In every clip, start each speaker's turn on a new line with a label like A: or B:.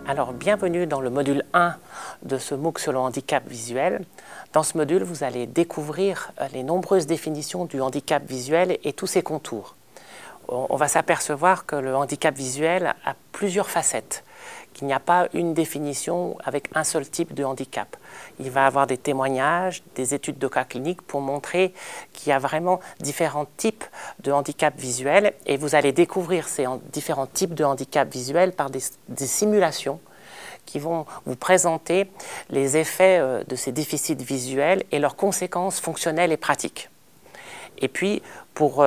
A: Alors, bienvenue dans le module 1 de ce MOOC sur le handicap visuel. Dans ce module, vous allez découvrir les nombreuses définitions du handicap visuel et tous ses contours. On va s'apercevoir que le handicap visuel a plusieurs facettes, qu'il n'y a pas une définition avec un seul type de handicap. Il va y avoir des témoignages, des études de cas cliniques pour montrer qu'il y a vraiment différents types de handicap visuel et vous allez découvrir ces différents types de handicap visuel par des simulations qui vont vous présenter les effets de ces déficits visuels et leurs conséquences fonctionnelles et pratiques. Et puis, pour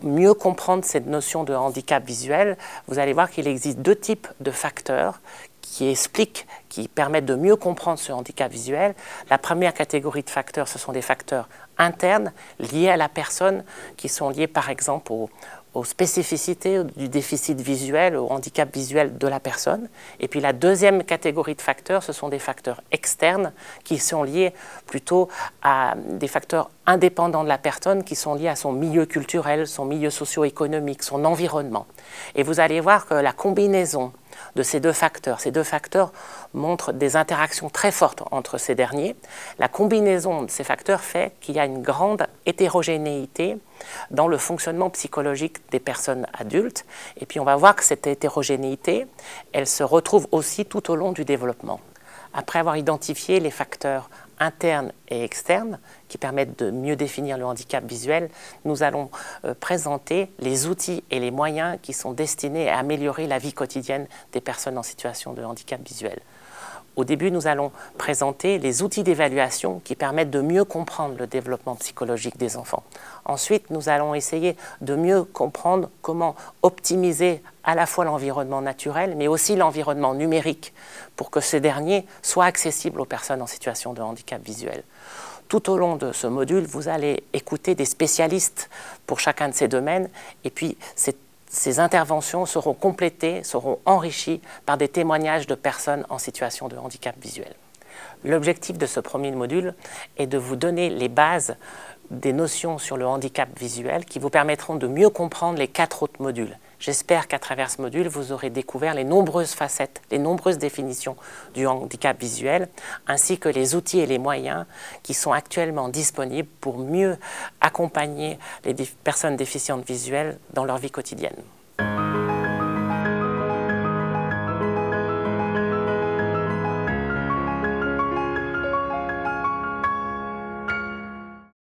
A: mieux comprendre cette notion de handicap visuel, vous allez voir qu'il existe deux types de facteurs qui permettent de mieux comprendre ce handicap visuel. La première catégorie de facteurs, ce sont des facteurs internes liés à la personne, qui sont liés par exemple aux spécificités du déficit visuel, au handicap visuel de la personne. Et puis la deuxième catégorie de facteurs, ce sont des facteurs externes qui sont liés plutôt à des facteurs indépendants de la personne, qui sont liés à son milieu culturel, son milieu socio-économique, son environnement. Et vous allez voir que la combinaison de ces deux facteurs montrent des interactions très fortes entre ces derniers. La combinaison de ces facteurs fait qu'il y a une grande hétérogénéité dans le fonctionnement psychologique des personnes adultes. Et puis on va voir que cette hétérogénéité, elle se retrouve aussi tout au long du développement. Après avoir identifié les facteurs internes et externes qui permettent de mieux définir le handicap visuel, nous allons présenter les outils et les moyens qui sont destinés à améliorer la vie quotidienne des personnes en situation de handicap visuel. Au début, nous allons présenter les outils d'évaluation qui permettent de mieux comprendre le développement psychologique des enfants. Ensuite, nous allons essayer de mieux comprendre comment optimiser à la fois l'environnement naturel, mais aussi l'environnement numérique, pour que ces derniers soient accessibles aux personnes en situation de handicap visuel. Tout au long de ce module, vous allez écouter des spécialistes pour chacun de ces domaines, et puis ces interventions seront complétées, seront enrichies par des témoignages de personnes en situation de handicap visuel. L'objectif de ce premier module est de vous donner les bases des notions sur le handicap visuel qui vous permettront de mieux comprendre les 4 autres modules. J'espère qu'à travers ce module, vous aurez découvert les nombreuses facettes, les nombreuses définitions du handicap visuel, ainsi que les outils et les moyens qui sont actuellement disponibles pour mieux accompagner les personnes déficientes visuelles dans leur vie quotidienne.